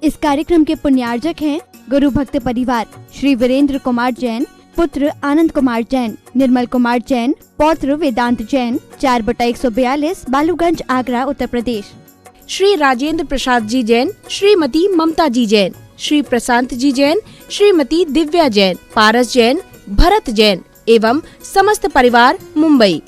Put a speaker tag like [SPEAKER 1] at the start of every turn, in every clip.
[SPEAKER 1] इस कार्यक्रम के पुण्यार्जक हैं गुरु भक्त परिवार श्री वीरेंद्र कुमार जैन, पुत्र आनंद कुमार जैन, निर्मल कुमार जैन, पौत्र वेदांत जैन, 4/142 बालूगंज, आगरा, उत्तर प्रदेश।
[SPEAKER 2] श्री राजेंद्र प्रसाद जी जैन, श्रीमती ममता जी जैन, श्री प्रशांत जी जैन, श्रीमती दिव्या जैन, पारस जैन, भरत जैन एवं समस्त परिवार, मुंबई।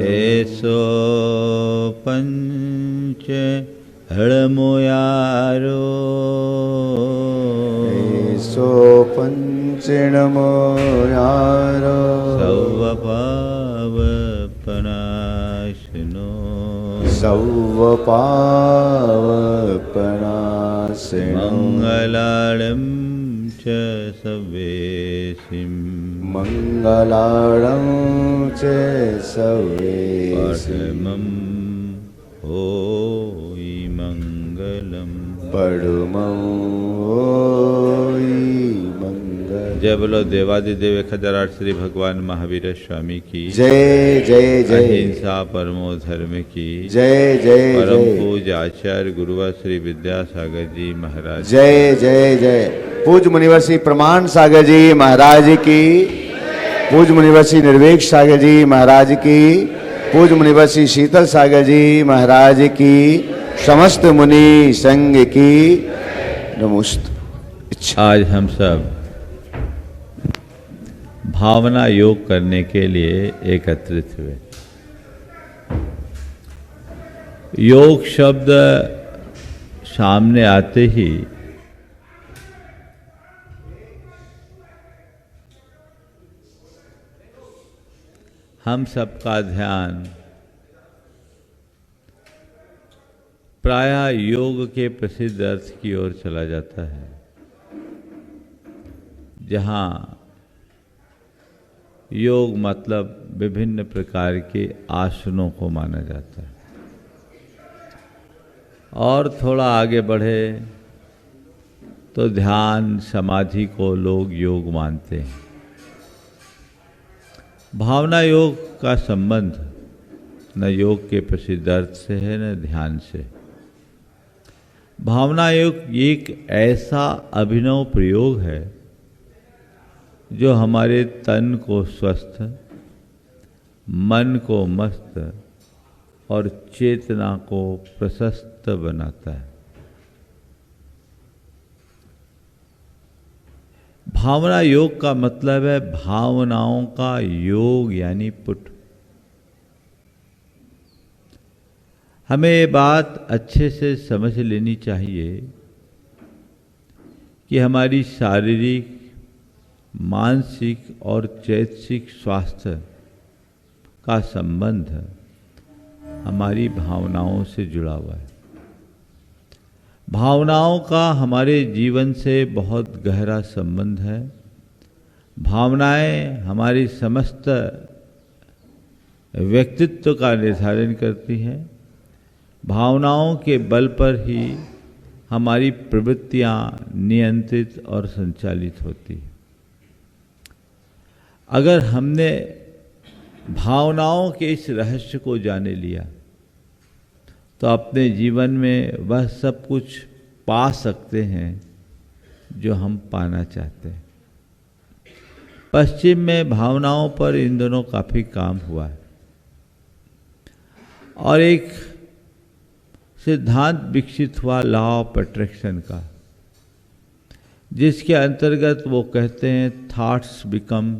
[SPEAKER 3] एसो पंच हळमोयारो,
[SPEAKER 4] एसो पंचणमोयारो,
[SPEAKER 3] सौवपावपनाशनो,
[SPEAKER 4] सौवपावपनाशनो,
[SPEAKER 3] मंगलाळं च सवेसिं,
[SPEAKER 4] मंगलाळं च सवेसिं,
[SPEAKER 3] होई मंगलम,
[SPEAKER 4] परमं होई मंगलम।
[SPEAKER 3] जय बोलो देवादिदेव 1008 श्री भगवान महावीर स्वामी की
[SPEAKER 4] जय जय जय।
[SPEAKER 3] अहिंसा परमो धर्म की
[SPEAKER 4] जय जय।
[SPEAKER 3] परम पूज्य आचार्य गुरुवर श्री विद्यासागर जी महाराज,
[SPEAKER 4] जय जय जय। पूज्य मुनिवर श्री प्रमाण सागर जी महाराज की, पूज्य मुनिवर श्री निर्वेक सागर जी महाराज की, पूज्य मुनिवर श्री शीतल सागर जी महाराज की, समस्त मुनि संघ की नमोस्तु।
[SPEAKER 3] आज हम सब भावना योग करने के लिए एकत्रित हुए। योग शब्द सामने आते ही हम सबका ध्यान प्रायः योग के प्रसिद्ध अर्थ की ओर चला जाता है, जहाँ योग मतलब विभिन्न प्रकार के आसनों को माना जाता है। और थोड़ा आगे बढ़े तो ध्यान समाधि को लोग योग मानते हैं। भावना योग का संबंध न योग के प्रसिद्ध अर्थ से है न ध्यान से। भावना योग एक ऐसा अभिनव प्रयोग है जो हमारे तन को स्वस्थ, मन को मस्त और चेतना को प्रशस्त बनाता है। भावना योग का मतलब है भावनाओं का योग यानी पुट। हमें ये बात अच्छे से समझ लेनी चाहिए कि हमारी शारीरिक, मानसिक और चैतसिक स्वास्थ्य का संबंध हमारी भावनाओं से जुड़ा हुआ है। भावनाओं का हमारे जीवन से बहुत गहरा संबंध है। भावनाएं हमारी समस्त व्यक्तित्व का निर्धारण करती हैं। भावनाओं के बल पर ही हमारी प्रवृत्तियां नियंत्रित और संचालित होती हैं। अगर हमने भावनाओं के इस रहस्य को जाने लिया तो अपने जीवन में वह सब कुछ पा सकते हैं जो हम पाना चाहते हैं। पश्चिम में भावनाओं पर इन दिनों काफ़ी काम हुआ है और एक सिद्धांत विकसित हुआ लॉ ऑफ अट्रैक्शन का, जिसके अंतर्गत वो कहते हैं थॉट्स बिकम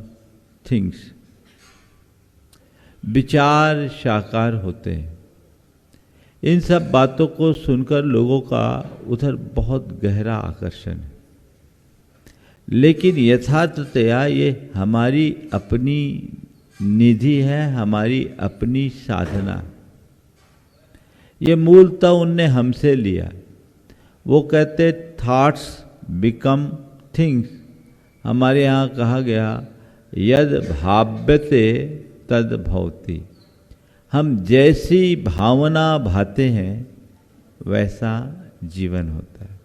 [SPEAKER 3] थिंग्स, विचार साकार होते हैं। इन सब बातों को सुनकर लोगों का उधर बहुत गहरा आकर्षण है, लेकिन यथार्थतया ये हमारी अपनी निधि है, हमारी अपनी साधना। ये मूलतः उनने हमसे लिया। वो कहते थॉट्स बिकम थिंग्स। हमारे यहाँ कहा गया यद भाव्यते तद भवति। हम जैसी भावना भाते हैं वैसा जीवन होता है।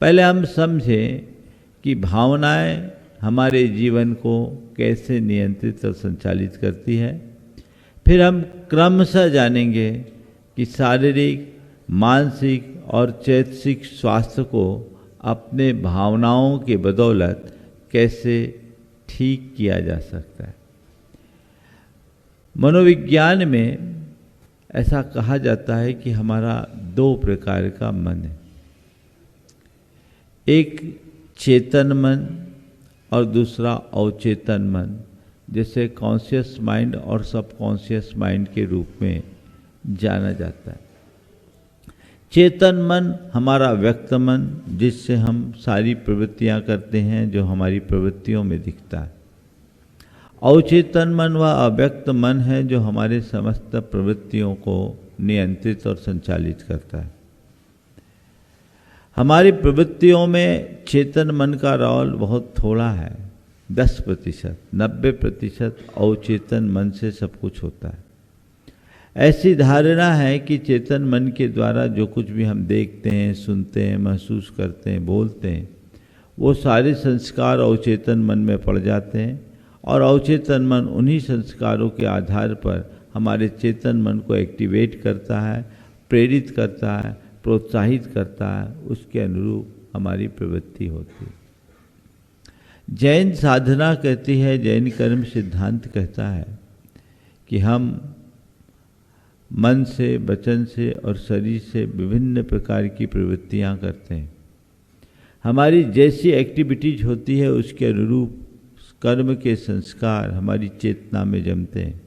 [SPEAKER 3] पहले हम समझें कि भावनाएं हमारे जीवन को कैसे नियंत्रित और संचालित करती है। फिर हम क्रमशः जानेंगे कि शारीरिक, मानसिक और चैतसिक स्वास्थ्य को अपने भावनाओं के बदौलत कैसे ठीक किया जा सकता है। मनोविज्ञान में ऐसा कहा जाता है कि हमारा 2 प्रकार का मन है, एक चेतन मन और दूसरा अवचेतन मन, जिसे कॉन्शियस माइंड और सबकॉन्शियस माइंड के रूप में जाना जाता है। चेतन मन हमारा व्यक्त मन, जिससे हम सारी प्रवृत्तियां करते हैं, जो हमारी प्रवृत्तियों में दिखता है। अवचेतन मन वह अव्यक्त मन है जो हमारे समस्त प्रवृत्तियों को नियंत्रित और संचालित करता है। हमारी प्रवृत्तियों में चेतन मन का रोल बहुत थोड़ा है, 10%। 90% अवचेतन मन से सब कुछ होता है। ऐसी धारणा है कि चेतन मन के द्वारा जो कुछ भी हम देखते हैं, सुनते हैं, महसूस करते हैं, बोलते हैं, वो सारे संस्कार अवचेतन मन में पड़ जाते हैं और अवचेतन मन उन्हीं संस्कारों के आधार पर हमारे चेतन मन को एक्टिवेट करता है, प्रेरित करता है, प्रोत्साहित करता है। उसके अनुरूप हमारी प्रवृत्ति होती है। जैन साधना कहती है, जैन कर्म सिद्धांत कहता है कि हम मन से, वचन से और शरीर से विभिन्न प्रकार की प्रवृत्तियां करते हैं। हमारी जैसी एक्टिविटीज होती है उसके अनुरूप कर्म के संस्कार हमारी चेतना में जमते हैं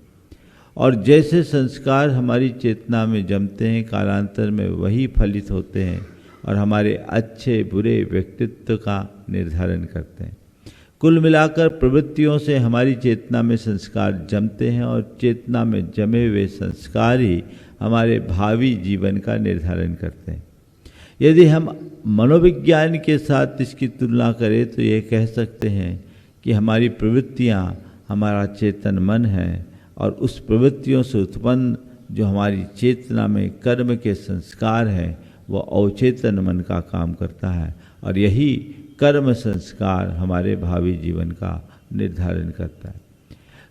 [SPEAKER 3] और जैसे संस्कार हमारी चेतना में जमते हैं, कालांतर में वही फलित होते हैं और हमारे अच्छे बुरे व्यक्तित्व का निर्धारण करते हैं। कुल मिलाकर प्रवृत्तियों से हमारी चेतना में संस्कार जमते हैं और चेतना में जमे हुए संस्कार ही हमारे भावी जीवन का निर्धारण करते हैं। यदि हम मनोविज्ञान के साथ इसकी तुलना करें तो ये कह सकते हैं कि हमारी प्रवृत्तियाँ हमारा चेतन मन है और उस प्रवृत्तियों से उत्पन्न जो हमारी चेतना में कर्म के संस्कार हैं वो अवचेतन मन का काम करता है और यही कर्म संस्कार हमारे भावी जीवन का निर्धारण करता है।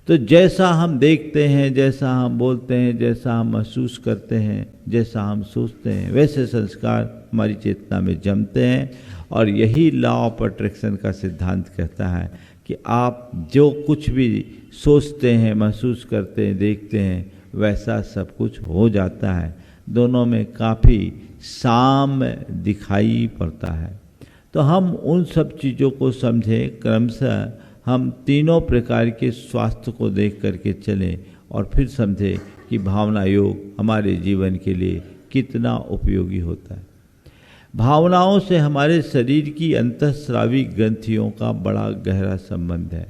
[SPEAKER 3] तो जैसा हम देखते हैं, जैसा हम बोलते हैं, जैसा हम महसूस करते हैं, जैसा हम सोचते हैं, वैसे संस्कार हमारी चेतना में जमते हैं और यही लॉ ऑफ अट्रैक्शन का सिद्धांत कहता है कि आप जो कुछ भी सोचते हैं, महसूस करते हैं, देखते हैं, वैसा सब कुछ हो जाता है। दोनों में काफ़ी साम्य दिखाई पड़ता है। तो हम उन सब चीज़ों को समझें, क्रमशः हम तीनों प्रकार के स्वास्थ्य को देख करके चलें और फिर समझें कि भावना योग हमारे जीवन के लिए कितना उपयोगी होता है। भावनाओं से हमारे शरीर की अंतःस्रावी ग्रंथियों का बड़ा गहरा संबंध है।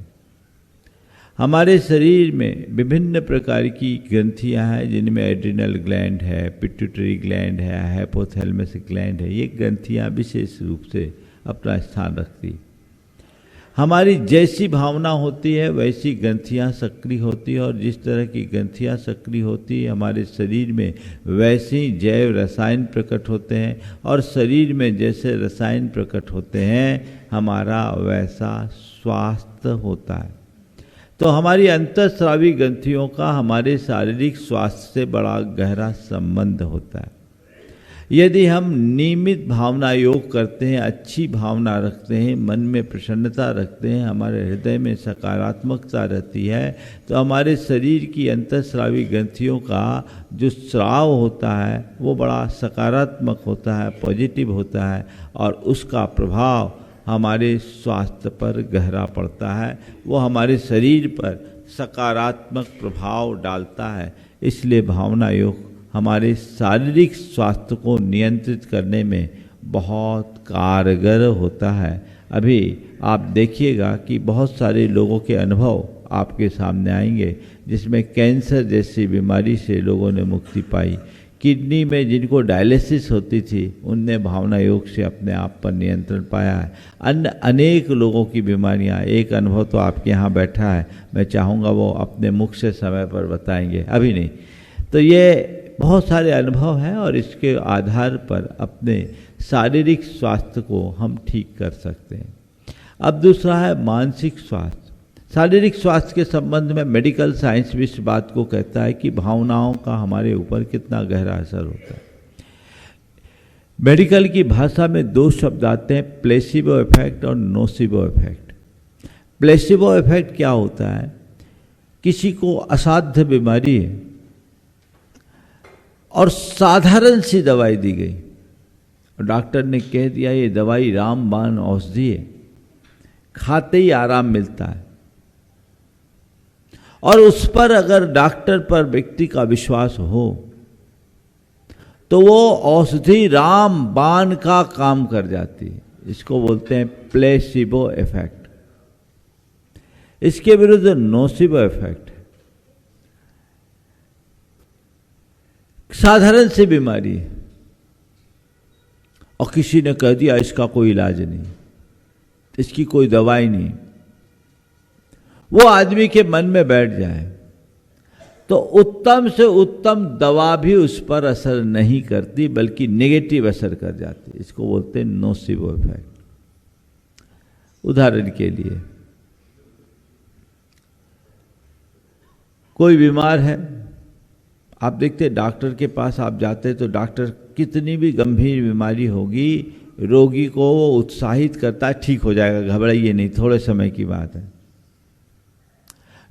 [SPEAKER 3] हमारे शरीर में विभिन्न प्रकार की ग्रंथियां हैं जिनमें एड्रिनल ग्लैंड है, पिट्यूटरी ग्लैंड है, हाइपोथैलेमस ग्लैंड है। ये ग्रंथियां विशेष रूप से अपना स्थान रखती। हमारी जैसी भावना होती है वैसी ग्रंथियां सक्रिय होती है और जिस तरह की ग्रंथियां सक्रिय होती है हमारे शरीर में वैसे ही जैव रसायन प्रकट होते हैं और शरीर में जैसे रसायन प्रकट होते हैं हमारा वैसा स्वास्थ्य होता है। तो हमारी अंतःस्रावी ग्रंथियों का हमारे शारीरिक स्वास्थ्य से बड़ा गहरा संबंध होता है। यदि हम नियमित भावना योग करते हैं, अच्छी भावना रखते हैं, मन में प्रसन्नता रखते हैं, हमारे हृदय में सकारात्मकता रहती है, तो हमारे शरीर की अंतःस्रावी ग्रंथियों का जो स्राव होता है वो बड़ा सकारात्मक होता है, पॉजिटिव होता है, और उसका प्रभाव हमारे स्वास्थ्य पर गहरा पड़ता है, वो हमारे शरीर पर सकारात्मक प्रभाव डालता है। इसलिए भावना योग हमारे शारीरिक स्वास्थ्य को नियंत्रित करने में बहुत कारगर होता है। अभी आप देखिएगा कि बहुत सारे लोगों के अनुभव आपके सामने आएंगे जिसमें कैंसर जैसी बीमारी से लोगों ने मुक्ति पाई, किडनी में जिनको डायलिसिस होती थी उनने भावना योग से अपने आप पर नियंत्रण पाया है। अन्य अनेक लोगों की बीमारियां, एक अनुभव तो आपके यहाँ बैठा है, मैं चाहूँगा वो अपने मुख से समय पर बताएंगे, अभी नहीं। तो ये बहुत सारे अनुभव हैं और इसके आधार पर अपने शारीरिक स्वास्थ्य को हम ठीक कर सकते हैं। अब दूसरा है मानसिक स्वास्थ्य। शारीरिक स्वास्थ्य के संबंध में मेडिकल साइंस भी इस बात को कहता है कि भावनाओं का हमारे ऊपर कितना गहरा असर होता है। मेडिकल की भाषा में दो शब्द आते हैं, प्लेसिबो इफेक्ट और नोसिबो इफेक्ट। प्लेसिबो इफेक्ट क्या होता है? किसी को असाध्य बीमारी है और साधारण सी दवाई दी गई, डॉक्टर ने कह दिया ये दवाई रामबाण औषधि है, खाते ही आराम मिलता है, और उस पर अगर डॉक्टर पर व्यक्ति का विश्वास हो तो वो औषधि रामबाण का काम कर जाती है। इसको बोलते हैं प्लेसिबो इफेक्ट। इसके विरुद्ध नोसिबो इफेक्ट है। साधारण सी बीमारी है और किसी ने कह दिया इसका कोई इलाज नहीं, इसकी कोई दवाई नहीं, वो आदमी के मन में बैठ जाए तो उत्तम से उत्तम दवा भी उस पर असर नहीं करती बल्कि नेगेटिव असर कर जाती है। इसको बोलते हैं नोसिबो इफेक्ट। उदाहरण के लिए कोई बीमार है, आप देखते डॉक्टर के पास आप जाते तो डॉक्टर कितनी भी गंभीर बीमारी होगी रोगी को वो उत्साहित करता है, ठीक हो जाएगा, घबराइए नहीं, थोड़े समय की बात है।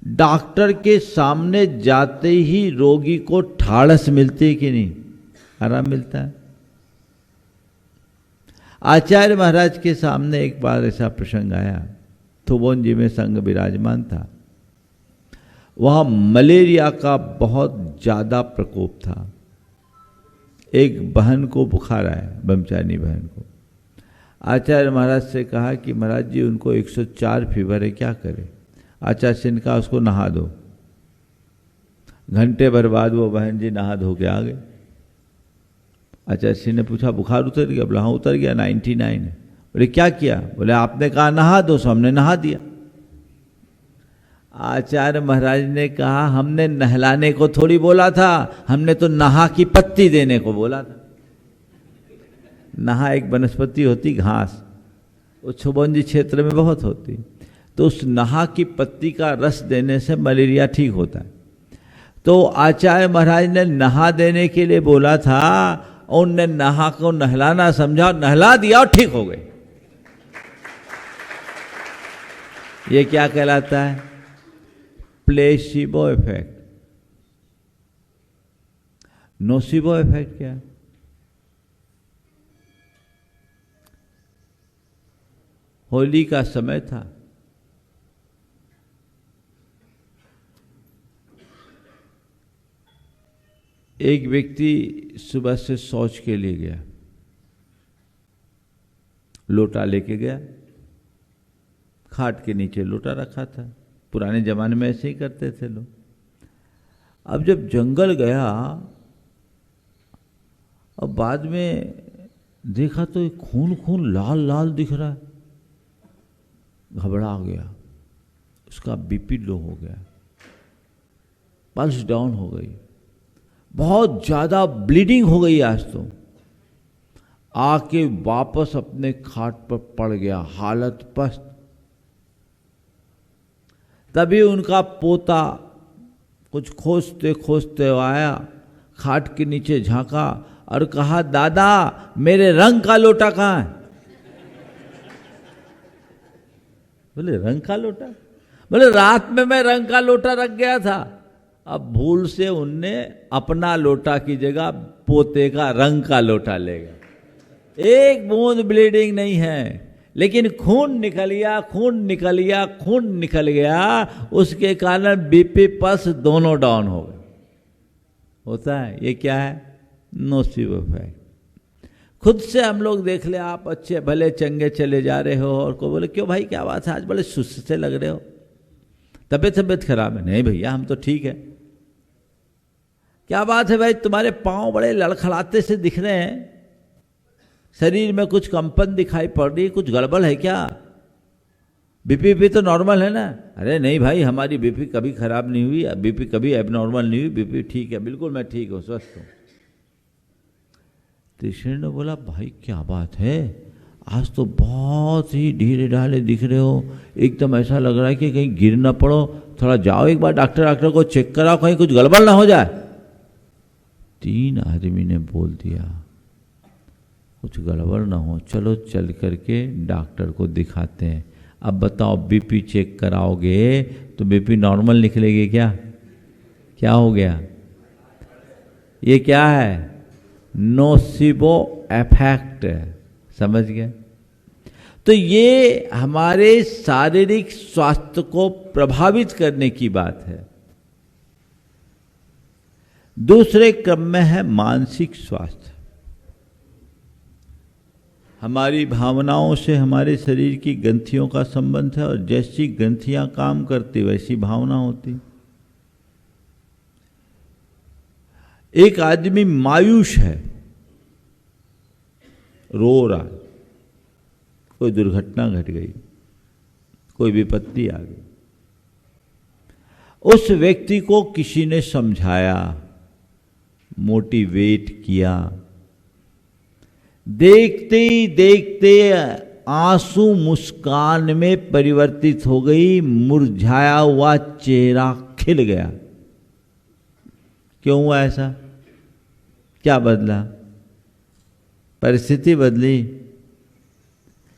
[SPEAKER 3] डॉक्टर के सामने जाते ही रोगी को ठाड़स मिलती है कि नहीं? आराम मिलता है। आचार्य महाराज के सामने एक बार ऐसा प्रसंग आया, थुबोन जी में संघ विराजमान था, वहाँ मलेरिया का बहुत ज़्यादा प्रकोप था। एक बहन को बुखार आया, ब्रह्मचारिणी बहन को। आचार्य महाराज से कहा कि महाराज जी उनको 104 फीवर है, क्या करें? आचार्य सिंह ने कहा उसको नहा दो। घंटे भर बाद वो बहन जी नहा धो के आ गए। आचार्य सिंह ने पूछा बुखार उतर गया? बोला हाँ उतर गया, 99 है। बोले क्या किया? बोले आपने कहा नहा दो, सो हमने नहा दिया। आचार्य महाराज ने कहा हमने नहलाने को थोड़ी बोला था, हमने तो नहा की पत्ती देने को बोला था। नहा एक वनस्पति होती घास, वो छुबंजी क्षेत्र में बहुत होती, तो उस नहा की पत्ती का रस देने से मलेरिया ठीक होता है। तो आचार्य महाराज ने नहा देने के लिए बोला था, उनने नहा को नहलाना समझा, नहला दिया और ठीक हो गए। ये क्या कहलाता है? Placebo effect. नोसिबो इफेक्ट क्या है? होली का समय था, एक व्यक्ति सुबह से शौच के लिए गया, लोटा लेके गया, खाट के नीचे लोटा रखा था, पुराने जमाने में ऐसे ही करते थे लोग। अब जब जंगल गया और बाद में देखा तो खून खून लाल लाल दिख रहा है, घबरा गया, उसका बीपी लो हो गया, पल्स डाउन हो गई, बहुत ज़्यादा ब्लीडिंग हो गई आज तो। आके वापस अपने खाट पर पड़ गया, हालत पस्त। तभी उनका पोता कुछ खोजते खोजते आया, खाट के नीचे झांका और कहा, दादा मेरे रंग का लोटा कहाँ है? बोले रंग का लोटा? बोले रात में मैं रंग का लोटा रख गया था। अब भूल से उनने अपना लोटा की जगह पोते का रंग का लोटा ले गया। एक बूंद ब्लीडिंग नहीं है, लेकिन खून निकल गया, खून निकल गया, खून निकल गया। उसके कारण बीपी पल्स दोनों डाउन हो गए। होता है, ये क्या है? नोसिव इफेक्ट। खुद से हम लोग देख ले, आप अच्छे भले चंगे चले जा रहे हो और को बोले क्यों भाई क्या बात है, आज बड़े सुस्त से लग रहे हो, तबीयत खराब है? नहीं भैया हम तो ठीक है। क्या बात है भाई, तुम्हारे पांव बड़े लड़खड़ाते से दिख रहे हैं, शरीर में कुछ कंपन दिखाई पड़ रही, कुछ गड़बड़ है क्या? बीपी तो नॉर्मल है ना? अरे नहीं भाई हमारी बीपी कभी खराब नहीं हुई, बीपी कभी एबनॉर्मल नहीं हुई, बीपी ठीक है, बिल्कुल मैं ठीक हूँ, स्वस्थ हूँ। तीसरे ने बोला भाई क्या बात है, आज तो बहुत ही ढीले ढाले दिख रहे हो, एकदम ऐसा लग रहा है कि कहीं गिर ना पड़ो, थोड़ा जाओ एक बार डॉक्टर को चेक कराओ, कहीं कुछ गड़बड़ ना हो जाए। 3 आदमी ने बोल दिया कुछ गड़बड़ ना हो, चलो चल करके डॉक्टर को दिखाते हैं। अब बताओ बीपी चेक कराओगे तो बीपी नॉर्मल निकलेगी क्या? क्या हो गया? ये क्या है? Nocebo effect. समझ गए? तो ये हमारे शारीरिक स्वास्थ्य को प्रभावित करने की बात है। दूसरे क्रम में है मानसिक स्वास्थ्य। हमारी भावनाओं से हमारे शरीर की ग्रंथियों का संबंध है, और जैसी ग्रंथियां काम करती वैसी भावना होती। एक आदमी मायूस है, रो रहा है, कोई दुर्घटना घट गई, कोई विपत्ति आ गई, उस व्यक्ति को किसी ने समझाया, मोटिवेट किया, देखते ही देखते आंसू मुस्कान में परिवर्तित हो गई, मुरझाया हुआ चेहरा खिल गया। क्यों हुआ ऐसा? क्या बदला? परिस्थिति बदली,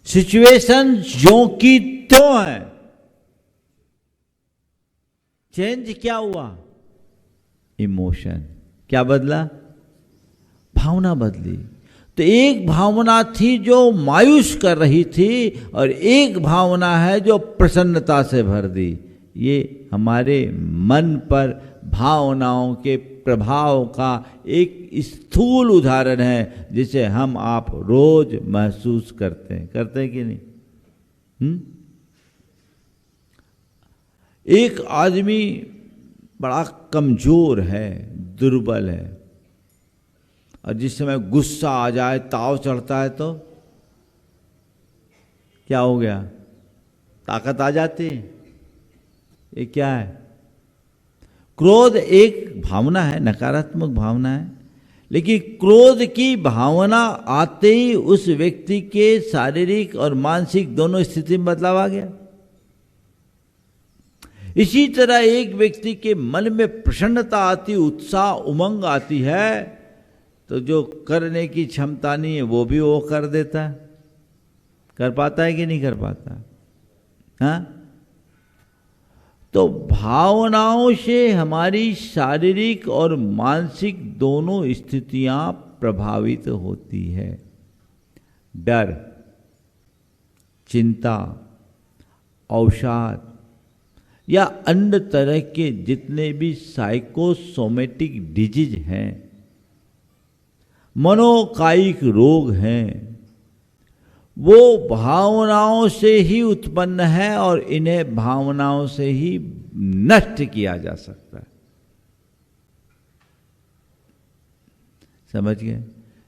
[SPEAKER 3] सिचुएशन जो की त्यों है। चेंज क्या हुआ? इमोशन। क्या बदला? भावना बदली। तो एक भावना थी जो मायूस कर रही थी, और एक भावना है जो प्रसन्नता से भर दी। ये हमारे मन पर भावनाओं के प्रभाव का एक स्थूल उदाहरण है, जिसे हम आप रोज महसूस करते हैं कि नहीं? एक आदमी बड़ा कमजोर है, दुर्बल है, और जिस समय गुस्सा आ जाए, ताव चढ़ता है, तो क्या हो गया? ताकत आ जाती है। ये क्या है? क्रोध एक भावना है, नकारात्मक भावना है, लेकिन क्रोध की भावना आते ही उस व्यक्ति के शारीरिक और मानसिक दोनों स्थिति में बदलाव आ गया। इसी तरह एक व्यक्ति के मन में प्रसन्नता आती, उत्साह, उमंग आती है, तो जो करने की क्षमता नहीं है वो भी वो कर देता है। कर पाता है कि नहीं कर पाता? हाँ? तो भावनाओं से हमारी शारीरिक और मानसिक दोनों स्थितियां प्रभावित होती है। डर, चिंता, अवसाद या अन्य तरह के जितने भी साइकोसोमेटिक डिजीज हैं, मनोकायिक रोग हैं, वो भावनाओं से ही उत्पन्न है, और इन्हें भावनाओं से ही नष्ट किया जा सकता है। समझ गए?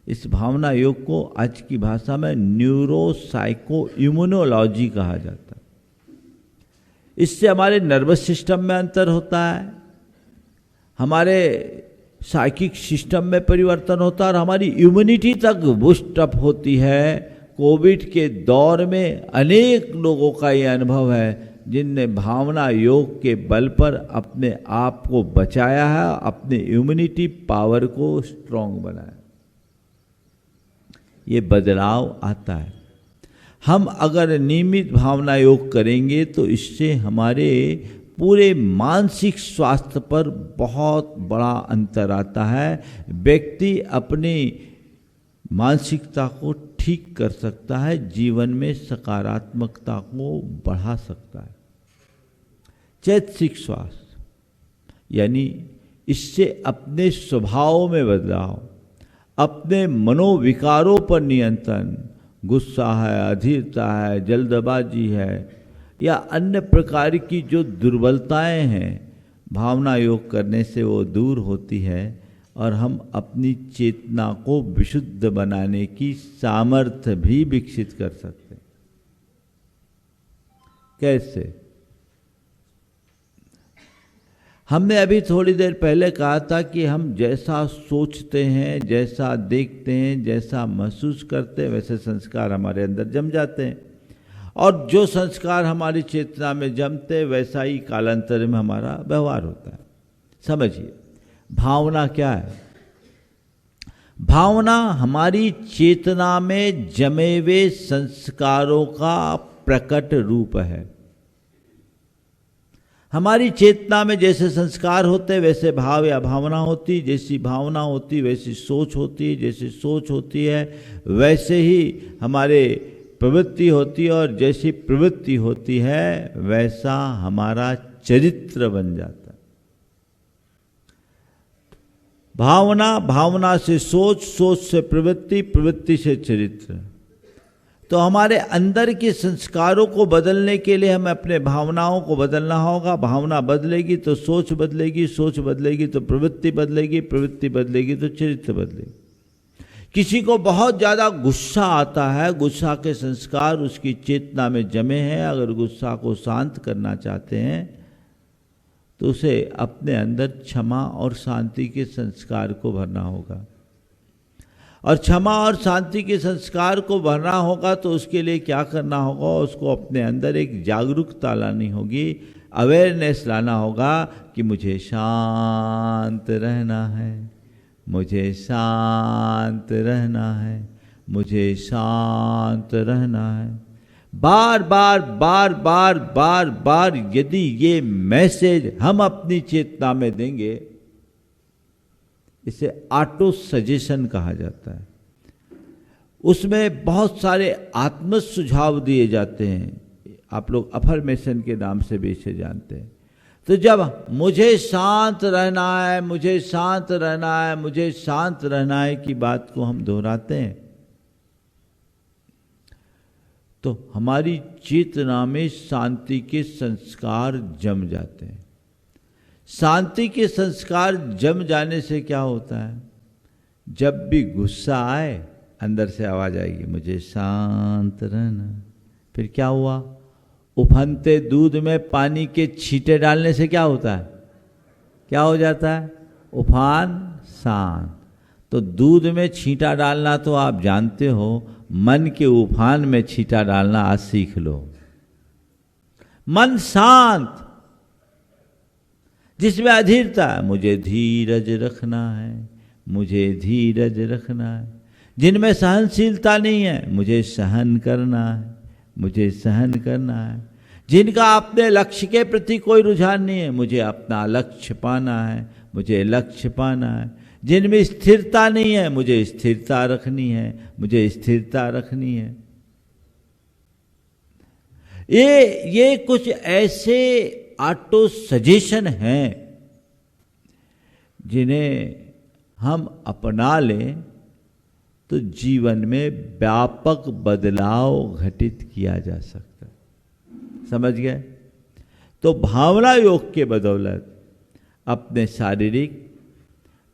[SPEAKER 3] इस भावना योग को आज की भाषा में न्यूरोसाइको इम्यूनोलॉजी कहा जाता है। इससे हमारे नर्वस सिस्टम में अंतर होता है, हमारे साइकिक सिस्टम में परिवर्तन होता है, और हमारी इम्यूनिटी तक बूस्ट अप होती है। कोविड के दौर में अनेक लोगों का ये अनुभव है, जिनने भावना योग के बल पर अपने आप को बचाया है, अपने इम्यूनिटी पावर को स्ट्रांग बनाया। ये बदलाव आता है। हम अगर नियमित भावना योग करेंगे तो इससे हमारे पूरे मानसिक स्वास्थ्य पर बहुत बड़ा अंतर आता है। व्यक्ति अपनी मानसिकता को ठीक कर सकता है, जीवन में सकारात्मकता को बढ़ा सकता है। चैतसिक स्वास्थ्य यानी इससे अपने स्वभाव में बदलाव, अपने मनोविकारों पर नियंत्रण, गुस्सा है, अधीरता है, जल्दबाजी है या अन्य प्रकार की जो दुर्बलताएं हैं, भावना योग करने से वो दूर होती है और हम अपनी चेतना को विशुद्ध बनाने की सामर्थ्य भी विकसित कर सकते हैं। कैसे? हमने अभी थोड़ी देर पहले कहा था कि हम जैसा सोचते हैं, जैसा देखते हैं, जैसा महसूस करते हैं, वैसे संस्कार हमारे अंदर जम जाते हैं और जो संस्कार हमारी चेतना में जमते हैं वैसा ही कालांतर में हमारा व्यवहार होता है। समझिए, भावना क्या है? भावना हमारी चेतना में जमे हुए संस्कारों का प्रकट रूप है। हमारी चेतना में जैसे संस्कार होते वैसे भाव या भावना होती, जैसी भावना होती वैसी सोच होती, जैसी सोच होती है वैसे ही हमारे प्रवृत्ति होती है और जैसी प्रवृत्ति होती है वैसा हमारा चरित्र बन जाता है। भावना, भावना से सोच, सोच से प्रवृत्ति, प्रवृत्ति से चरित्र। तो हमारे अंदर के संस्कारों को बदलने के लिए हमें अपने भावनाओं को बदलना होगा। भावना बदलेगी तो सोच बदलेगी, सोच बदलेगी तो प्रवृत्ति बदलेगी, प्रवृत्ति बदलेगी तो चरित्र बदलेगी। किसी को बहुत ज़्यादा गुस्सा आता है, गुस्सा के संस्कार उसकी चेतना में जमे हैं। अगर गुस्सा को शांत करना चाहते हैं तो उसे अपने अंदर क्षमा और शांति के संस्कार को भरना होगा। और क्षमा और शांति के संस्कार को भरना होगा तो उसके लिए क्या करना होगा? उसको अपने अंदर एक जागरूकता लानी होगी, अवेयरनेस लाना होगा कि मुझे शांत रहना है, मुझे शांत रहना है, मुझे शांत रहना है। बार बार बार बार बार बार यदि ये मैसेज हम अपनी चेतना में देंगे, इसे ऑटो सजेशन कहा जाता है। उसमें बहुत सारे आत्म सुझाव दिए जाते हैं। आप लोग अफर्मेशन के नाम से भी इसे जानते हैं। तो जब मुझे शांत रहना है, मुझे शांत रहना है, मुझे शांत रहना है की बात को हम दोहराते हैं तो हमारी चेतना में शांति के संस्कार जम जाते हैं। शांति के संस्कार जम जाने से क्या होता है? जब भी गुस्सा आए अंदर से आवाज आएगी, मुझे शांत रहना। फिर क्या हुआ? उफनते दूध में पानी के छींटे डालने से क्या होता है? क्या हो जाता है? उफान शांत। तो दूध में छींटा डालना तो आप जानते हो, मन के उफान में छींटा डालना आज सीख लो। मन शांत, जिसमें अधीरता है, मुझे धीरज रखना है, मुझे धीरज रखना है। जिनमें सहनशीलता नहीं है, मुझे सहन करना है, मुझे सहन करना है। जिनका अपने लक्ष्य के प्रति कोई रुझान नहीं है, मुझे अपना लक्ष्य पाना है, मुझे लक्ष्य पाना है। जिनमें स्थिरता नहीं है, मुझे स्थिरता रखनी है, मुझे स्थिरता रखनी है। ये कुछ ऐसे ऑटो सजेशन हैं जिन्हें हम अपना लें तो जीवन में व्यापक बदलाव घटित किया जा सकता है। समझ गए? तो भावना योग के बदौलत अपने शारीरिक,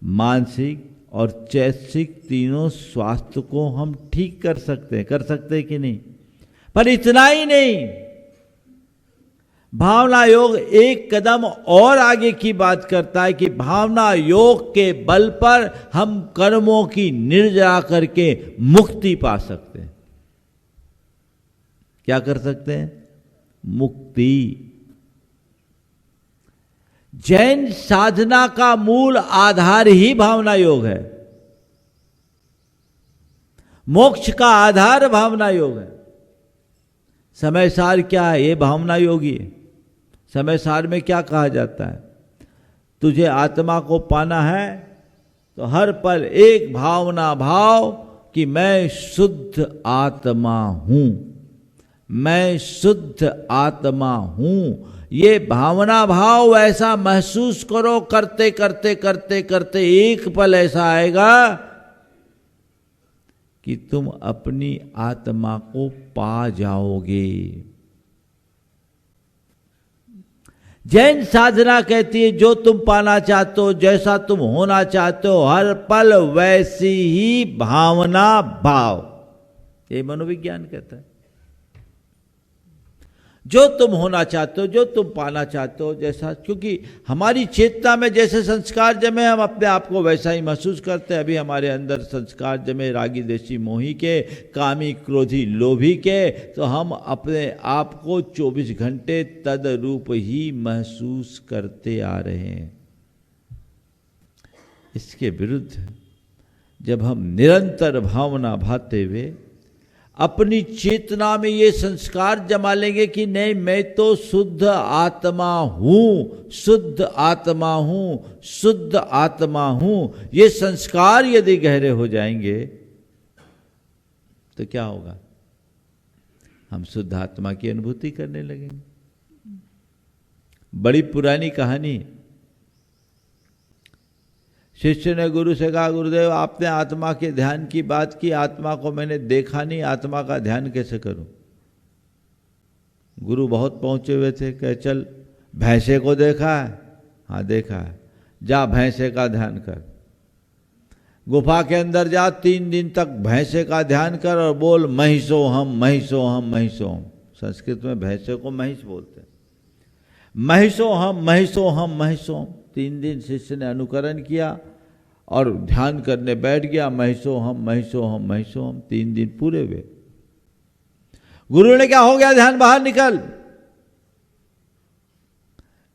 [SPEAKER 3] मानसिक और चैतसिक तीनों स्वास्थ्य को हम ठीक कर सकते हैं कि नहीं? पर इतना ही नहीं, भावना योग एक कदम और आगे की बात करता है कि भावना योग के बल पर हम कर्मों की निर्जरा करके मुक्ति पा सकते हैं। क्या कर सकते हैं? मुक्ति। जैन साधना का मूल आधार ही भावना योग है। मोक्ष का आधार भावना योग है। समय सार क्या है? ये भावना योगी है। समय सार में क्या कहा जाता है? तुझे आत्मा को पाना है तो हर पल एक भावना भाव कि मैं शुद्ध आत्मा हूं, मैं शुद्ध आत्मा हूं। ये भावना भाव ऐसा महसूस करो, करते करते करते करते एक पल ऐसा आएगा कि तुम अपनी आत्मा को पा जाओगे। जैन साधना कहती है जो तुम पाना चाहते हो, जैसा तुम होना चाहते हो, हर पल वैसी ही भावना भाव, ये मनोविज्ञान कहता है। जो तुम होना चाहते हो, जो तुम पाना चाहते हो, जैसा, क्योंकि हमारी चेतना में जैसे संस्कार जमे हम अपने आप को वैसा ही महसूस करते हैं। अभी हमारे अंदर संस्कार जमे रागी देशी मोही के, कामी क्रोधी लोभी के, तो हम अपने आप को 24 घंटे तद रूप ही महसूस करते आ रहे हैं। इसके विरुद्ध जब हम निरंतर भावना भाते हुए अपनी चेतना में ये संस्कार जमा लेंगे कि नहीं, मैं तो शुद्ध आत्मा हूं, शुद्ध आत्मा हूं, शुद्ध आत्मा हूं, ये संस्कार यदि गहरे हो जाएंगे तो क्या होगा? हम शुद्ध आत्मा की अनुभूति करने लगेंगे। बड़ी पुरानी कहानी। शिष्य ने गुरु से कहा, गुरुदेव आपने आत्मा के ध्यान की बात की, आत्मा को मैंने देखा नहीं, आत्मा का ध्यान कैसे करूं? गुरु बहुत पहुंचे हुए थे, कहे चल भैंसे को देखा है? हाँ देखा है, जा भैंसे का ध्यान कर। गुफा के अंदर जा, 3 दिन तक भैंसे का ध्यान कर और बोल महिषो हम, महिषो हम, महिषो हम। संस्कृत में भैंसे को महिष बोलते हैं। महिषो हम, महिषो हम, महिषो हम। 3 दिन शिष्य ने अनुकरण किया और ध्यान करने बैठ गया, महिषो हम, महिषो हम, महिषो हम। 3 दिन पूरे हुए। गुरु ने क्या हो गया, ध्यान बाहर निकल।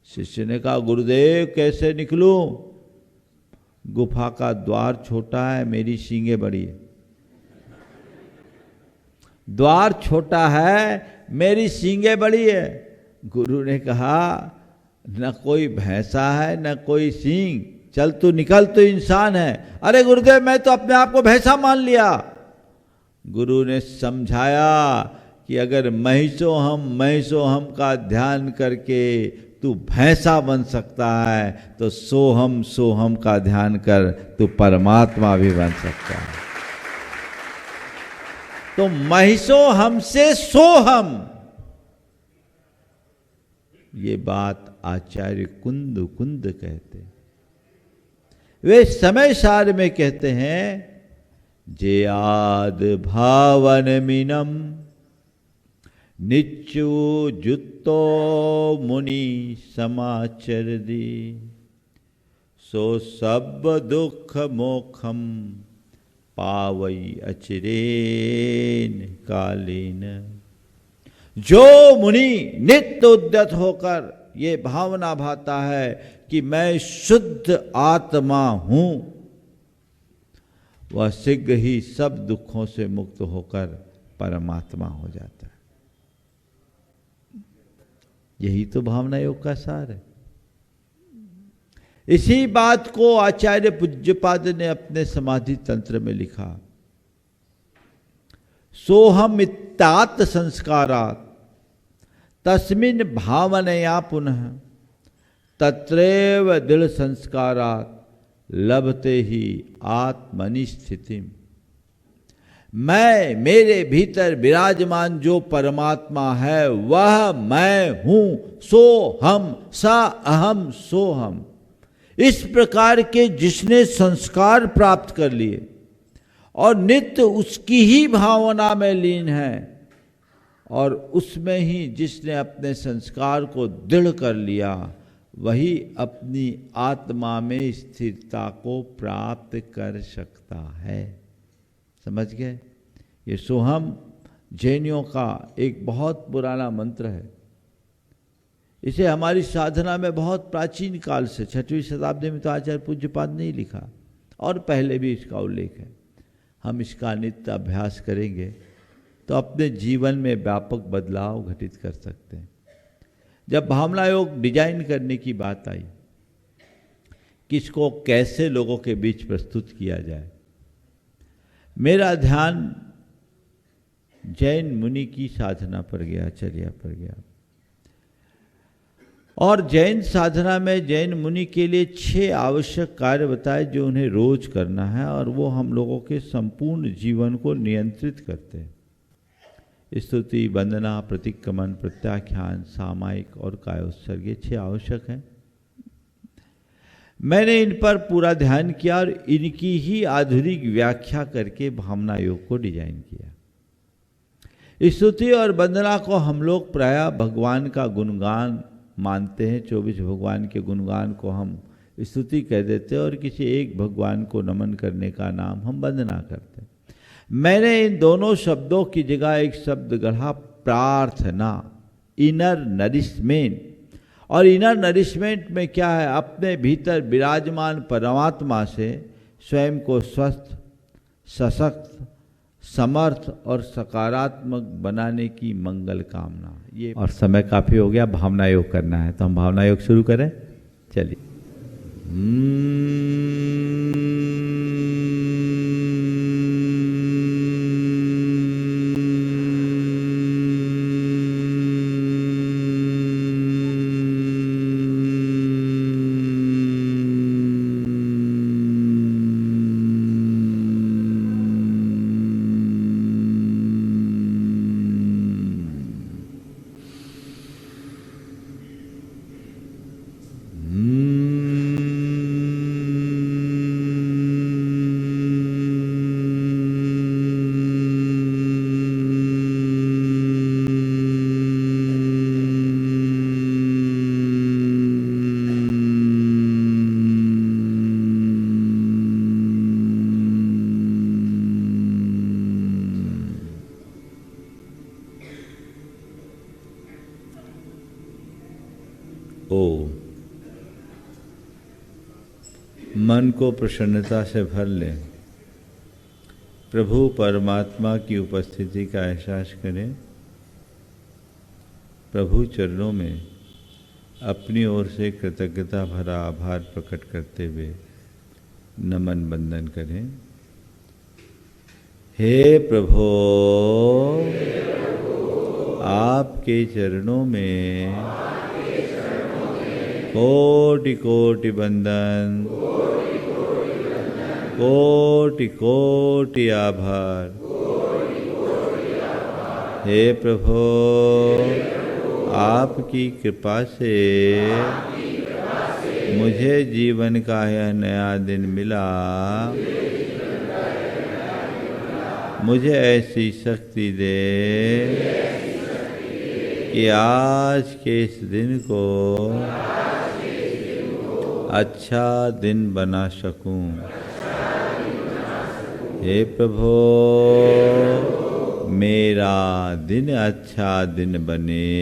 [SPEAKER 3] शिष्य ने कहा, गुरुदेव कैसे निकलूं? गुफा का द्वार छोटा है, मेरी सींगें बड़ी है। द्वार छोटा है, मेरी सींगें बड़ी है। गुरु ने कहा, न कोई भैंसा है न कोई सींग, चल तू निकल, तो इंसान है। अरे गुरुदेव मैं तो अपने आप को भैंसा मान लिया। गुरु ने समझाया कि अगर महिषो हम का ध्यान करके तू भैंसा बन सकता है तो सोहम का ध्यान कर, तू परमात्मा भी बन सकता है। तो महिषो हम से सोहम, ये बात आचार्य कुंद कहते हैं। वे समय सार में कहते हैं, जे आद भावन मिनम निच्चु जुत्तो मुनि समाचर दी, सो सब दुख मोखम पावई अचिरेन कालीन। जो मुनि नित्य उद्यत होकर ये भावना भाता है कि मैं शुद्ध आत्मा हूं, वह शीघ्र ही सब दुखों से मुक्त होकर परमात्मा हो जाता है। यही तो भावना योग का सार है। इसी बात को आचार्य पूज्यपाद ने अपने समाधि तंत्र में लिखा, सोहम इत्तात संस्कारात् तस्मिन् भावनया पुनः तत्रैव दृढ़ संस्कारात् लभते ही आत्मनि स्थितिम। मैं, मेरे भीतर विराजमान जो परमात्मा है वह मैं हूं, सो हम, सा अहम सो हम। इस प्रकार के जिसने संस्कार प्राप्त कर लिए और नित्य उसकी ही भावना में लीन है, और उसमें ही जिसने अपने संस्कार को दृढ़ कर लिया, वही अपनी आत्मा में स्थिरता को प्राप्त कर सकता है। समझ गए? ये सोहम जैनियों का एक बहुत पुराना मंत्र है। इसे हमारी साधना में बहुत प्राचीन काल से, 6वीं शताब्दी में तो आचार्य पूज्यपाद ने ही लिखा, और पहले भी इसका उल्लेख है। हम इसका नित्य अभ्यास करेंगे तो अपने जीवन में व्यापक बदलाव घटित कर सकते हैं। जब भावना योग डिजाइन करने की बात आई, किसको कैसे लोगों के बीच प्रस्तुत किया जाए, मेरा ध्यान जैन मुनि की साधना पर गया, चर्या पर गया। और जैन साधना में जैन मुनि के लिए 6 आवश्यक कार्य बताए जो उन्हें रोज करना है, और वो हम लोगों के संपूर्ण जीवन को नियंत्रित करते हैं। स्तुति, वंदना, प्रतिक्रमण, प्रत्याख्यान, सामायिक और कायोत्सर्ग, ये 6 आवश्यक हैं। मैंने इन पर पूरा ध्यान किया और इनकी ही आधुनिक व्याख्या करके भावना योग को डिजाइन किया। स्तुति और वंदना को हम लोग प्रायः भगवान का गुणगान मानते हैं। 24 भगवान के गुणगान को हम स्तुति कह देते हैं और किसी एक भगवान को नमन करने का नाम हम वंदना करते हैं। मैंने इन दोनों शब्दों की जगह एक शब्द गढ़ा, प्रार्थना, इनर नरिशमेंट। और इनर नरिशमेंट में क्या है? अपने भीतर विराजमान परमात्मा से स्वयं को स्वस्थ, सशक्त, समर्थ और सकारात्मक बनाने की मंगल कामना। ये और समय काफी हो गया, भावना योग करना है, तो हम भावना योग शुरू करें। चलिए। मन को प्रसन्नता से भर लें। प्रभु परमात्मा की उपस्थिति का एहसास करें। प्रभु चरणों में अपनी ओर से कृतज्ञता भरा आभार प्रकट करते हुए नमन वंदन करें। हे प्रभु, आपके चरणों में कोटि कोटि वंदन, कोटि कोटि आभार। हे प्रभु, आपकी कृपा से मुझे जीवन का यह नया दिन मिला। मुझे ऐसी शक्ति दे कि आज के इस दिन को अच्छा दिन बना सकूं। हे प्रभु, मेरा दिन अच्छा दिन बने,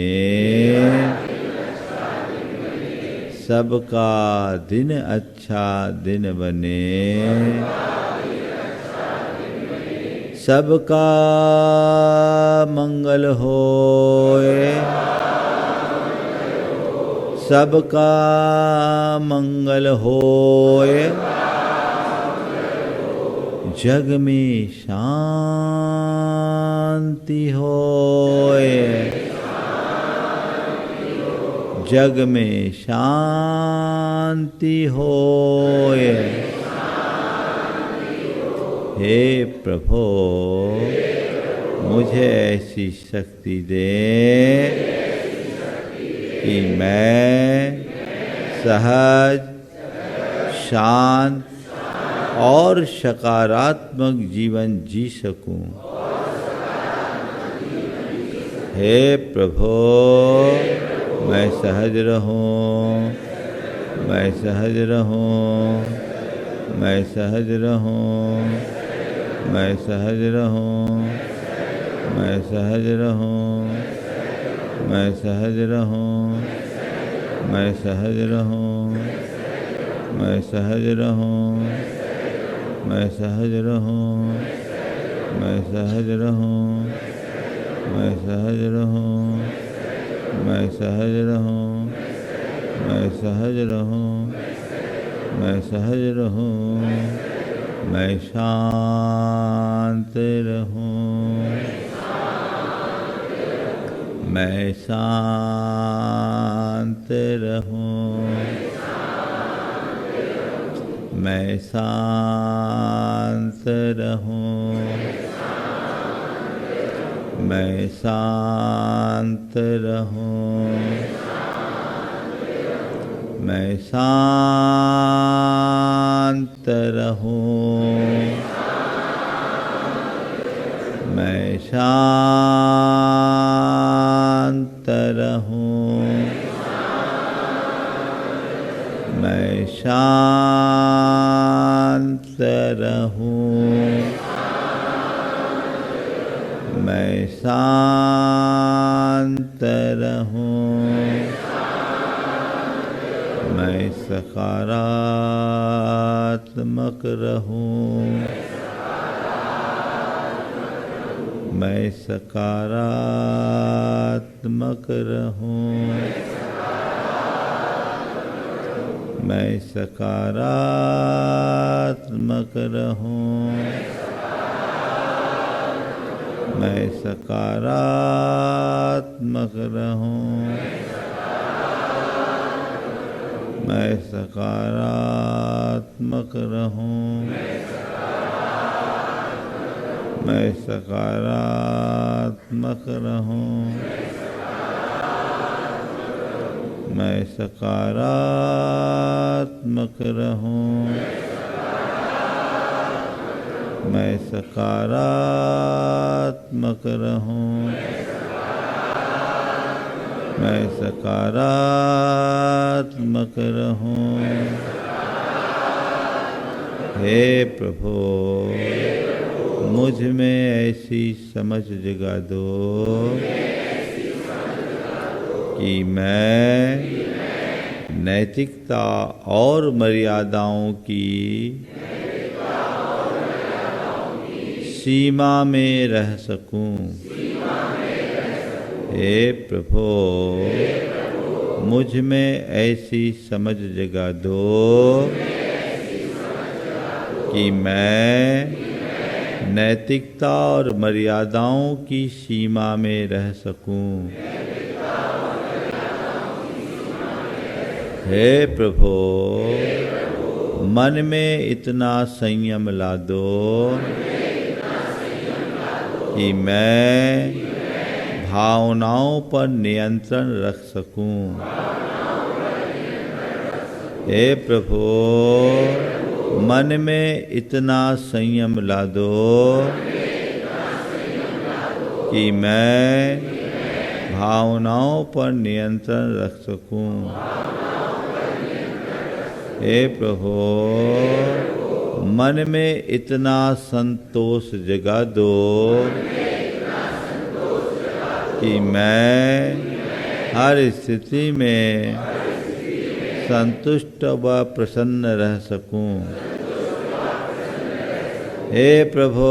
[SPEAKER 3] सबका दिन अच्छा दिन बने, सबका मंगल होए, सबका मंगल होए। जग में शांति होए, जग में शांति होए। हे प्रभु, मुझे ऐसी शक्ति दे कि मैं सहज, शांत और सकारात्मक जीवन जी सकूं। हे प्रभु, मैं सहज रहूं, मैं सहज रहूं, मैं सहज रहूं, मैं सहज रहूं, मैं सहज रहूं, मैं सहज रहूं, मैं सहज रहूं, मैं सहज रहूं, मैं सहज रहूं, मैं सहज रहूं, मैं सहज रहूं, मैं सहज रहूं, मैं सहज रहूं, मैं सहज रहूं, मैं शांत रहूं, मैं शांत रहूं, मैं शांत रहूं, मैं शांत रहूं, मैं शांत रहूं, मैं शांत रहूं, मैं शांत रहूं, मैं शांत रहूं, मैं सकारात्मक रहूं, मैं सकारात्मक रहूं, मैं सकारात्मक रहूं, मैं सकारात्मक रहूं, मैं सकारात्मक रहूं, मैं सकारात्मक रहूं, मैं सकारात्मक रहूं, मैं सकारात्मक रहूं, मैं सकारात्मक रहूं। हे प्रभु, मुझ में ऐसी समझ जगा दो कि मैं नैतिकता और मर्यादाओं की सीमा में रह सकूं। हे प्रभु, मुझ में ऐसी समझ जगा दो कि मैं नैतिकता और मर्यादाओं की सीमा में रह सकूं। हे प्रभु, मन में इतना संयम ला दो कि मैं भावनाओं पर नियंत्रण रख सकूं। हे प्रभु, मन में इतना संयम ला दो कि मैं भावनाओं पर नियंत्रण रख सकूं। हे प्रभु, मन में इतना संतोष जगा दो कि मैं हर स्थिति में संतुष्ट व प्रसन्न रह सकूं। हे प्रभु,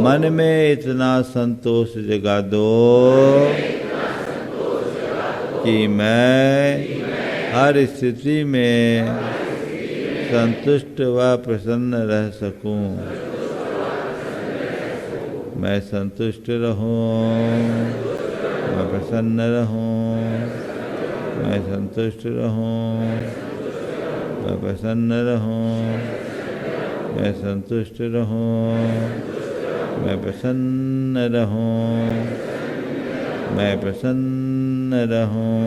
[SPEAKER 3] मन में इतना संतोष जगा दो कि मैं हर स्थिति में संतुष्ट व प्रसन्न रह सकूं। मैं संतुष्ट रहूं, मैं प्रसन्न रहूं, मैं संतुष्ट रहूं, मैं प्रसन्न रहूं, मैं संतुष्ट रहूं, मैं प्रसन्न रहूं, मैं प्रसन्न रहूं,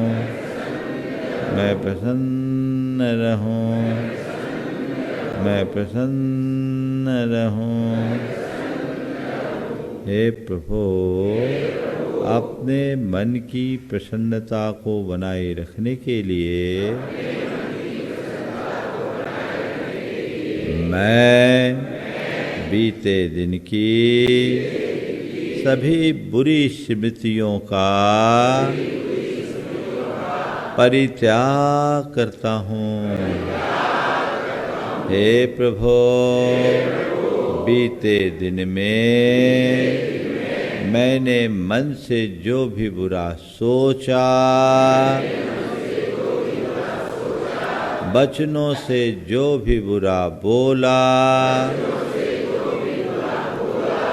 [SPEAKER 3] मैं प्रसन्न रहूं, मैं प्रसन्न रहूं। हे प्रभु, अपने मन की प्रसन्नता को बनाए रखने के लिए मैं बीते दिन की सभी बुरी स्मृतियों का परित्याग करता हूँ। हे प्रभु, बीते दिन में मैंने मन से जो भी बुरा सोचा, वचनों से जो भी बुरा बोला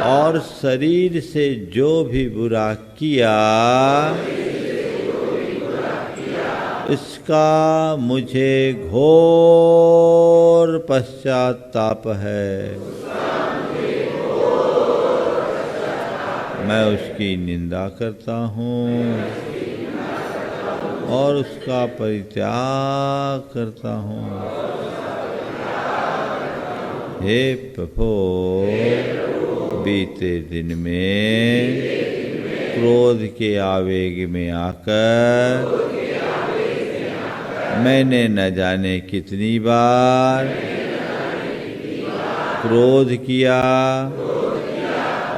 [SPEAKER 3] और शरीर से जो भी बुरा किया, इसका मुझे घोर पश्चाताप है। मैं उसकी निंदा करता हूँ और उसका परित्याग करता हूँ। हे प्रभु, बीते दिन में क्रोध के आवेग में आकर मैंने न जाने कितनी बार क्रोध किया,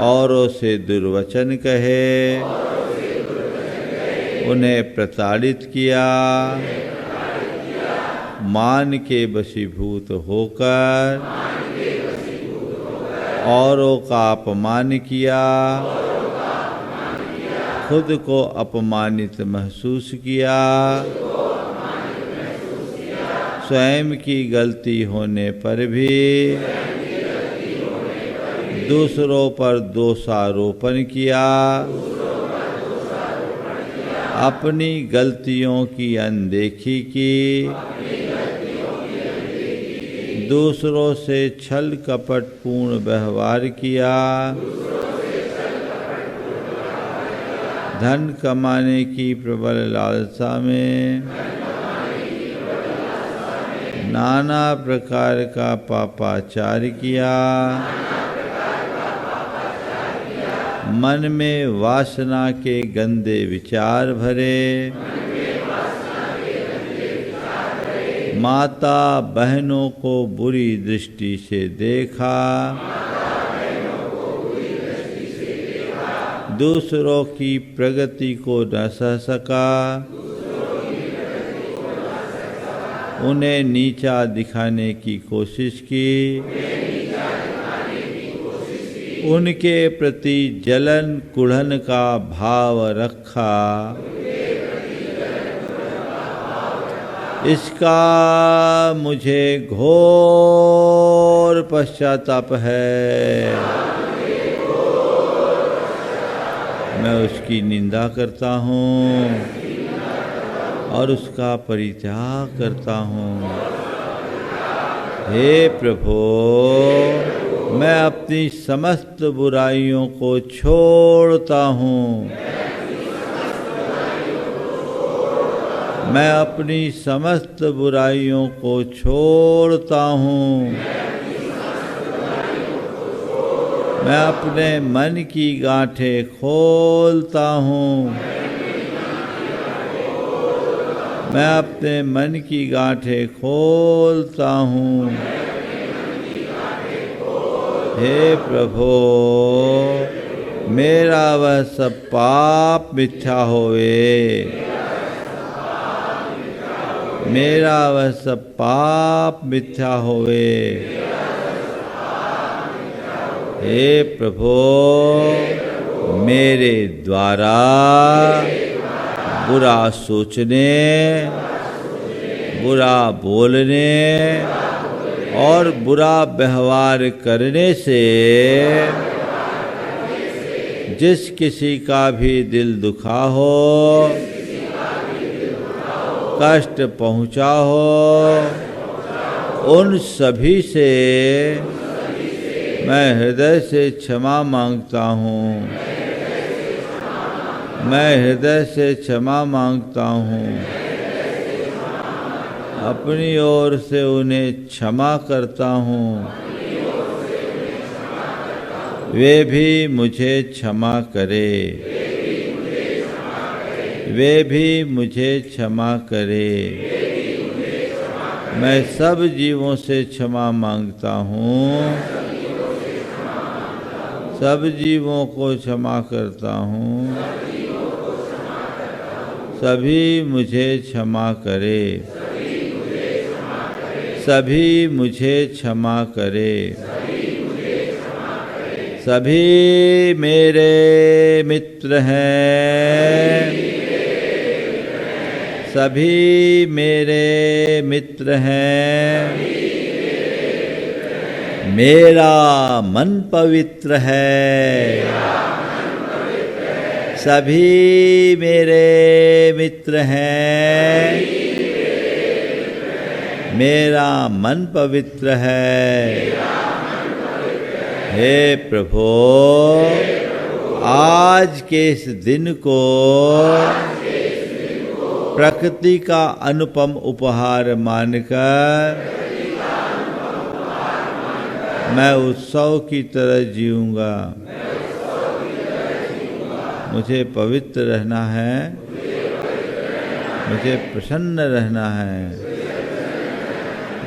[SPEAKER 3] औरों से दुर्वचन कहे, उन्हें प्रताड़ित किया, मान के वशीभूत होकर औरों का अपमान किया, खुद को अपमानित महसूस किया, स्वयं की गलती होने पर भी दूसरों पर दोषारोपण किया, अपनी गलतियों की अनदेखी की, दूसरों से छल कपट पूर्ण व्यवहार किया, धन कमाने की प्रबल लालसा में नाना प्रकार का पापाचार किया, मन में वासना के गंदे विचार भरे, माता बहनों को बुरी दृष्टि से देखा, दूसरों की प्रगति को न सह सका, उन्हें नीचा दिखाने की कोशिश की, उनके प्रति जलन कुढ़न का भाव रखा, इसका मुझे घोर पश्चाताप है। मैं उसकी निंदा करता हूँ और उसका परित्याग करता हूँ। हे प्रभु, मैं अपनी समस्त बुराइयों को छोड़ता हूँ। मैं अपनी समस्त बुराइयों को छोड़ता हूँ। मैं अपने मन की गांठें खोलता हूँ। मैं अपने मन की गांठें खोलता हूँ। हे प्रभु, मेरा वह सब पाप मिथ्या होवे, मेरा वह सब पाप मिथ्या होवे। हे प्रभु, मेरे द्वारा बुरा सोचने, बुरा बोलने और बुरा व्यवहार करने से जिस किसी का भी दिल दुखा हो, कष्ट पहुंचा हो, उन सभी से मैं हृदय से क्षमा मांगता हूँ। मैं हृदय से क्षमा मांगता हूँ। अपनी ओर से उन्हें क्षमा करता हूँ। वे भी मुझे क्षमा करे, वे भी मुझे क्षमा करे। मैं सब जीवों से क्षमा मांगता हूँ, सब जीवों को क्षमा करता हूँ। सभी मुझे क्षमा करे, सभी मुझे क्षमा करे। सभी मेरे मित्र हैं, सभी मेरे मित्र हैं, मेरा मन पवित्र है, सभी मेरे मित्र हैं, मेरा मन पवित्र है। हे प्रभु, आज के इस दिन को प्रकृति का अनुपम उपहार मानकर मैं उत्सव की तरह जीऊंगा। मुझे पवित्र रहना है, मुझे प्रसन्न रहना है,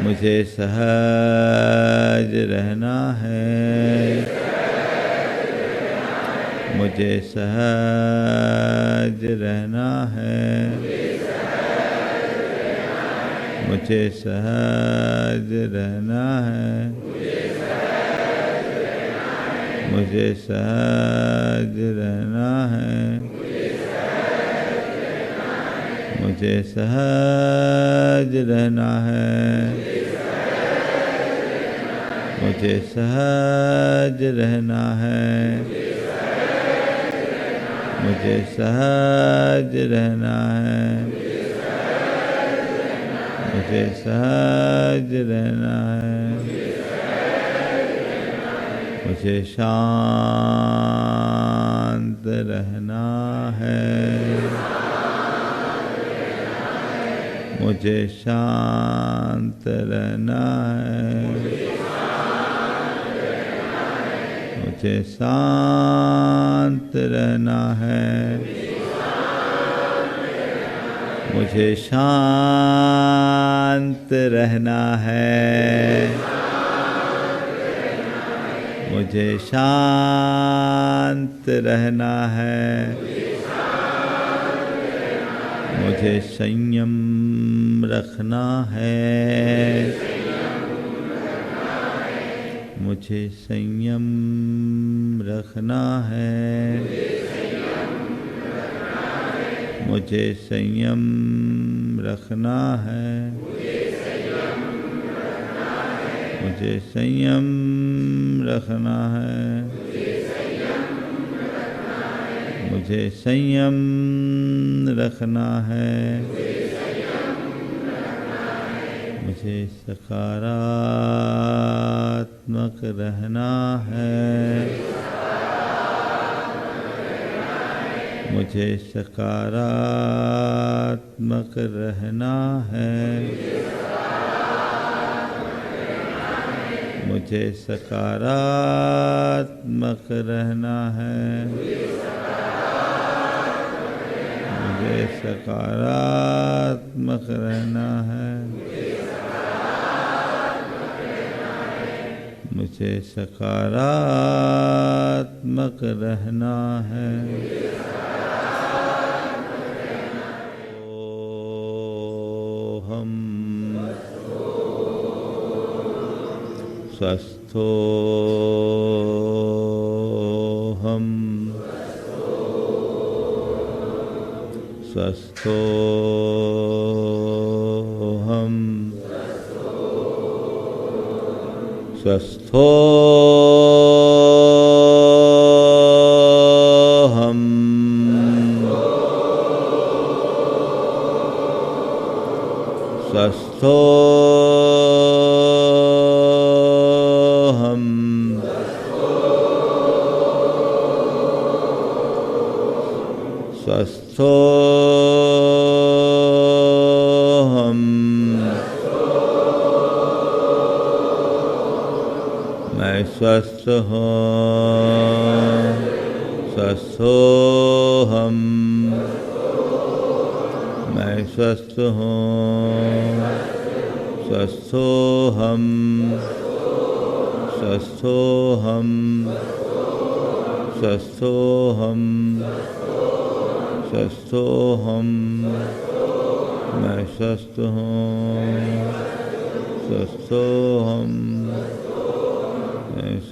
[SPEAKER 3] मुझे सहज रहना है, मुझे सहज रहना है, मुझे सहज रहना है, मुझे सहज रहना है, मुझे सहज रहना है, मुझे सहज रहना है, मुझे सहज रहना है, मुझे सहज रहना है, मुझे शांत रहना है, मुझे शांत रहना है, मुझे शांत रहना है, मुझे शांत रहना है, मुझे शांत रहना है, मुझे संयम रखना है, मुझे संयम रखना है, मुझे संयम रखना है, मुझे संयम रखना है, मुझे संयम रखना है, मुझे सकारात्मक रहना है, मुझे सकारात्मक रहना है, मुझे सकारात्मक रहना है, मुझे सकारात्मक रहना है, मुझे सकारात्मक रहना है। ओहम स्वस्थोहम स्वस्थोहम स्वस्थोहम स्वस्थोहम स्वस्थोहम मैं स्वस्थ हूँ, स्वस्थोहम मैं स्वस्थ हूँ, स्वस्थोहम स्वस्थोहम स्वस्थोहम स्वस्थोहम मैं स्वस्थ हूँ, स्वस्थोहम मैं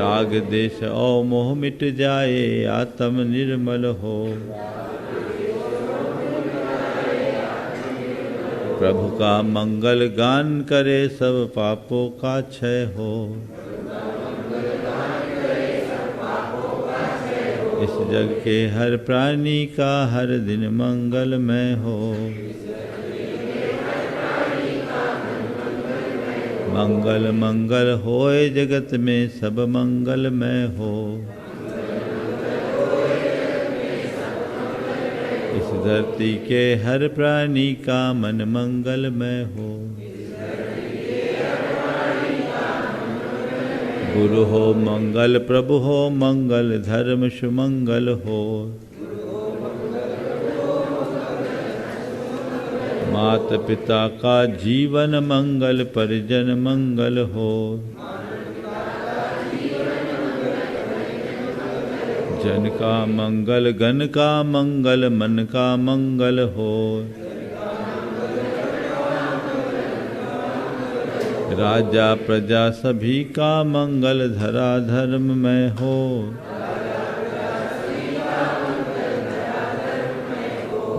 [SPEAKER 3] राग देश और मोह मिट जाए, आत्म निर्मल हो। प्रभु का मंगल गान करे, सब पापों का क्षय हो। इस जग के हर प्राणी का हर दिन मंगलमय हो। मंगल मंगल होए जगत में, सब मंगलमय हो। इस धरती के हर प्राणी का मन मंगलमय हो। गुरु हो मंगल, प्रभु हो मंगल, धर्म सुमंगल हो। मात पिता का जीवन मंगल, परिजन मंगल हो। जन का मंगल, गण का मंगल, मन का मंगल हो। राजा प्रजा सभी का मंगल, धरा धर्ममय हो।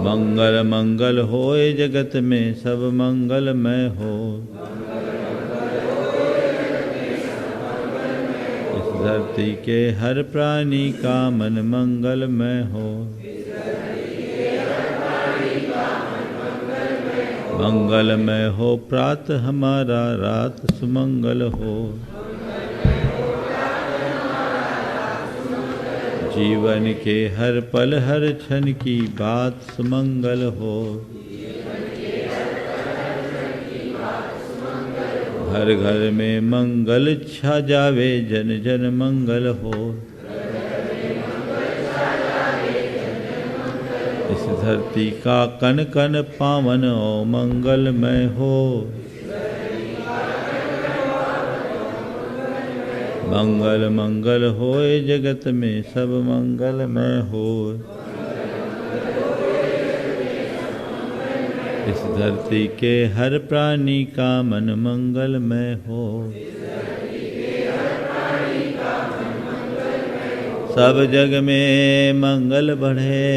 [SPEAKER 3] मंगल मंगल होए जगत में, सब मंगलमय हो। इस धरती के हर प्राणी का मन मंगलमय हो। मंगलमय हो प्रातः हमारा, रात सुमंगल हो। जीवन के हर पल हर क्षण की बात सुमंगल हो। घर घर में मंगल छा जावे, जन जन मंगल हो। इस धरती का कण कण पावन और मंगलमय हो। मंगल मंगल होए जगत में, सब मंगलमय हो। इस धरती के हर प्राणी का मन मंगलमय हो। सब जग में मंगल बढ़े,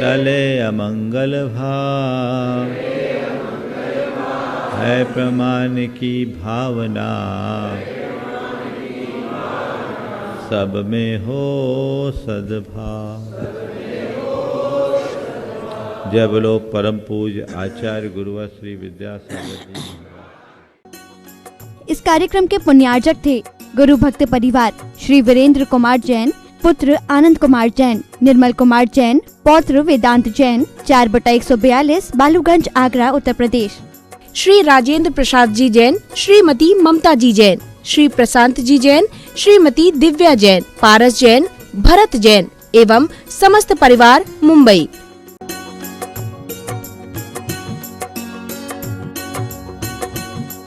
[SPEAKER 3] टले अमंगल भाव। है प्रमाण की भावना, सब में हो सद्भाव। जय बोलो परम पूज्य आचार्य गुरुवर श्री विद्यासागर जी।
[SPEAKER 1] इस कार्यक्रम के पुण्यार्जक थे गुरु भक्त परिवार श्री वीरेंद्र कुमार जैन, पुत्र आनंद कुमार जैन, निर्मल कुमार जैन, पौत्र वेदांत जैन, 4/142 बालूगंज, आगरा, उत्तर प्रदेश।
[SPEAKER 2] श्री राजेंद्र प्रसाद जी जैन, श्रीमती ममता जी जैन, श्री प्रशांत जी जैन, श्रीमती दिव्या जैन, पारस जैन, भरत जैन एवं समस्त परिवार, मुंबई।